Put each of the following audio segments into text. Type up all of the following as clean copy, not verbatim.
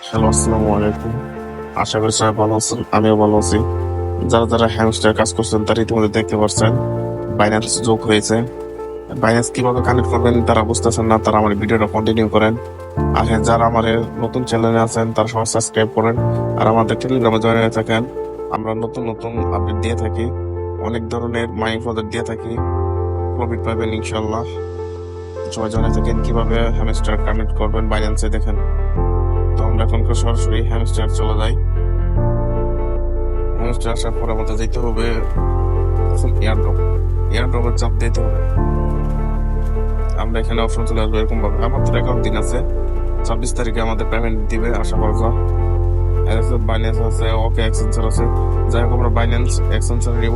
Hello, আসসালামু আলাইকুম। আশা করি সবাই ভালো আছেন, আমিও ভালো আছি। যারা যারা হ্যামস্টার কাজ করছেন তারা ইতিমধ্যে দেখতে পাচ্ছেন বাইন্যান্স যোগ হয়েছে। বাইন্যান্স কিভাবে কানেক্ট করবেন তারা বুঝতেছেন না, তারা আমার ভিডিওটা কন্টিনিউ করেন। আর হ্যাঁ, যারা আমার নতুন চ্যানেলে আছেন তারা সবাই সাবস্ক্রাইব করেন আর আমাদের টেলিগ্রামে জয়েন হয়ে থাকেন। আমরা নতুন নতুন আপডেট দিয়ে থাকি, অনেক ধরনের মাইনিং প্রজেক্ট দিয়ে থাকি। প্রফিট পাবেন ইনশাল্লাহ। সবাই জয়েন হয়ে থাকেন। কিভাবে হ্যামস্টার কানেক্ট করবেন বাইন্যান্সে দেখেন। তো আমরা এখন সরাসরি হ্যামস্টার চলে যাই। হ্যামস্টার আসার পর আমাদের যেতে হবে এয়ারড্রপের চাপ দিতে হবে। আমরা এখানে অপশন চলে আসবো এরকম ভাবে। আমাদের অ্যাকাউন্ট দিন আছে, 26 তারিখে আমাদের পেমেন্ট দিবে আশা করা যায়। বাইন্যান্স আছে, ওকে এক্সেঞ্চার আছে। যাই হোক, আমরা বাইন্যান্স এক্সেঞ্চার নিব।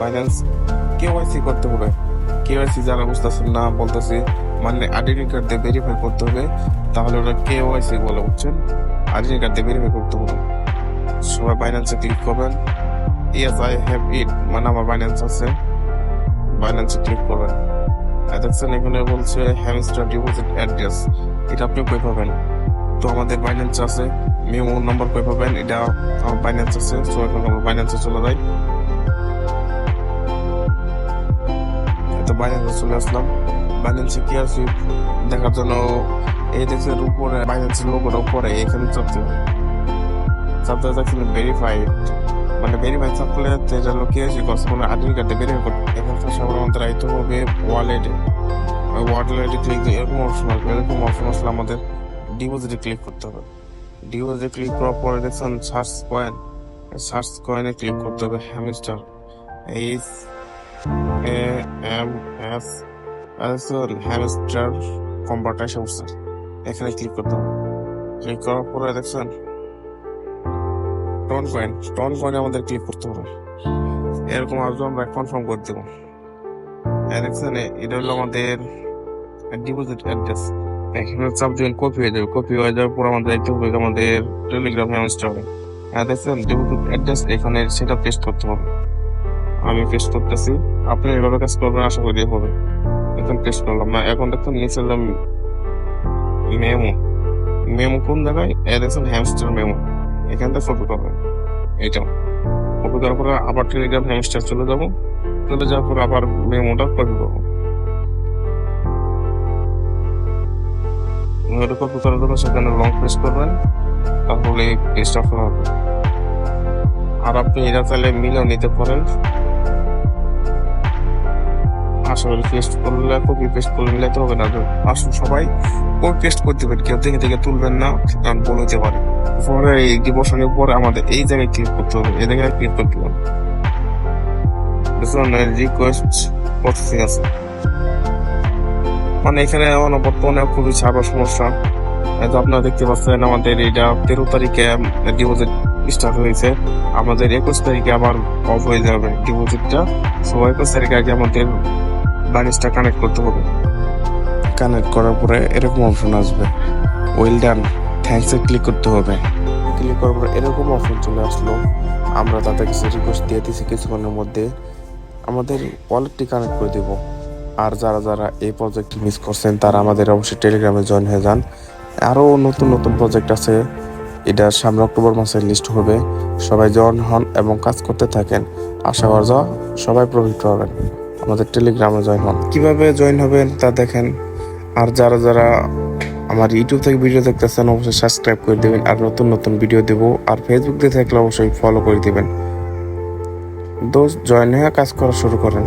বাইন্যান্স কেওয়াইসি করতে হবে। কেওয়াইসি যারা বুঝতেছেন না বলতেছি, মানে আইডেন্টি কার্ড দিয়ে ভেরিফাই করতে হবে। তাহলে ওটা কেওয়াইসি বলে, বুঝছেন? আইডেন্টি কার্ড দিয়ে ভেরিফাই করতে হবে। সবাই বাইন্যান্সে ক্লিক করবেন। ইয়েস আই হ্যাভ ইট, মানে আমার বাইন্যান্স আছে। বাইন্যান্সে ক্লিক করবেন। দেখছেন এখানে বলছে হ্যামস্টার ডিপোজিট অ্যাড্রেস। এটা আপনি কই পাবেন? তো আমাদের বাইন্যান্স আছে। মেমো নাম্বার কই পাবেন? এটা আমার বাইন্যান্স আছে। সো এখন আমরা বাইন্যান্সে চলে যাই। তো বাইন্যান্সে চলে আসলাম। বাইন্যান্সে কি আছে দেখার জন্য এই দেখছেন উপরে বাইন্যান্সের লোগোটা উপরে, এখানে চাপতে হবে। চাপতে দেখছেন ভেরিফাইড, মানে ভেরিফাই থাকলে যেটা লোক কি আছে করছে, মানে আইডেন্টি কার্ডে ভেরিফাই করতে। এখান থেকে সবার আমাদের আইতে হবে ওয়ালেটে। ওয়ালেটে ক্লিক দিয়ে এরকম অপশন আসবে। এরকম অপশন আসলে আমাদের ডিপোজিটে ক্লিক করতে হবে। ডিপোজিটে ক্লিক করার পরে দেখছেন সার্চ কয়েন। সার্চ কয়েনে ক্লিক করতে হবে হ্যামস্টার, HAMS হ্যামস্টার কনভার্টার এসে উঠছে। এখানে ক্লিক করতে হবে। ক্লিক করার পরে দেখছেন টন কয়েন আমাদের ক্লিক করতে হবে। এরকম আসবে, আমরা কনফার্ম করে দেবো। দেখছেন এটা হলো আমাদের ডিপোজিট অ্যাড্রেস। এখানে চাপ দিবেন, কপি হয়ে যাবে। কপি হয়ে যাওয়ার পর আমাদের দেখতে হবে আমাদের টেলিগ্রাম হ্যামস্টারে। দেখছেন ডিপোজিট অ্যাড্রেস, এখানে সেটা পেস্ট করতে হবে। আমি পেস্ট করতেছি, আপনি এভাবে কাজ করবেন, আশা করি হবে। এখন পেস্ট করলাম না। এখন দেখুন নিচে মেমো। মেমো কোন জায়গায়? দেখছেন হ্যামস্টার মেমো, এখান থেকে ফটো করবেন। এইটা ফটো করার পরে আবার টেলিগ্রাম হ্যামস্টার চলে যাবো। চলে যাওয়ার পর আবার মেমোটা কপি করবো। কপি করার জন্য সেখানে লং প্রেস করবেন, তাহলে পেস্ট অফ হবে। আর আপনি এটা চাইলে মিলেও নিতে পারেন। আশা করি পেস্ট করলে, কপি পেস্ট করলে মিলাইতে হবে না। আসুন সবাই কপি পেস্ট করতে পারেন, কেউ দেখে দেখে তুলবেন না, কারণ ভুল হতে পারে। পরে এই ডিভোশনের পরে আমাদের এই জায়গায় ক্লিক করতে হবে। এই জায়গায় ক্লিক করতে হবে। রিকোয়েস্ট প্রসেসিং আছে, মানে এখানে বর্তমানে খুবই ছাড়ার সমস্যা। তো আপনারা দেখতে পাচ্ছেন আমাদের এটা 13 তারিখে ডিপোজিট স্টার্ট হয়েছে। আমাদের 21 তারিখে আবার অফ হয়ে যাবে ডিপোজিটটা। সো 21 তারিখে আগে আমাদের ব্যালেন্সটা কানেক্ট করতে হবে। কানেক্ট করার পরে এরকম অপশন আসবে, well done, thanks a click করতে হবে। ক্লিক করার পরে এরকম অপশন চলে আসলো। আমরা তাদের কিছু রিকোয়েস্ট দিয়ে দিচ্ছি, কিছুক্ষণের মধ্যে আমাদের ওয়ালেটটি কানেক্ট করে দেব। আর যারা যারা এই প্রজেক্ট মিস করছেন তারা আমাদের অবশ্যই টেলিগ্রামে জয়েন হয়ে যান। আরও নতুন নতুন প্রজেক্ট আছে, এটা সামনে অক্টোবর মাসে লিস্ট হবে। সবাই জয়েন হন এবং কাজ করতে থাকেন। আশা করা যায় সবাই প্রফিট পাবেন। আমাদের টেলিগ্রামে জয়েন হন। কিভাবে জয়েন হবেন তা দেখেন। আর যারা যারা আমার ইউটিউব থেকে ভিডিও দেখতেছেন অবশ্যই সাবস্ক্রাইব করে দেবেন, আর নতুন নতুন ভিডিও দেবো। আর ফেসবুক দিয়ে থাকলে অবশ্যই ফলো করে দেবেন। দোস্ত জয়েন হয়ে কাজ করা শুরু করেন।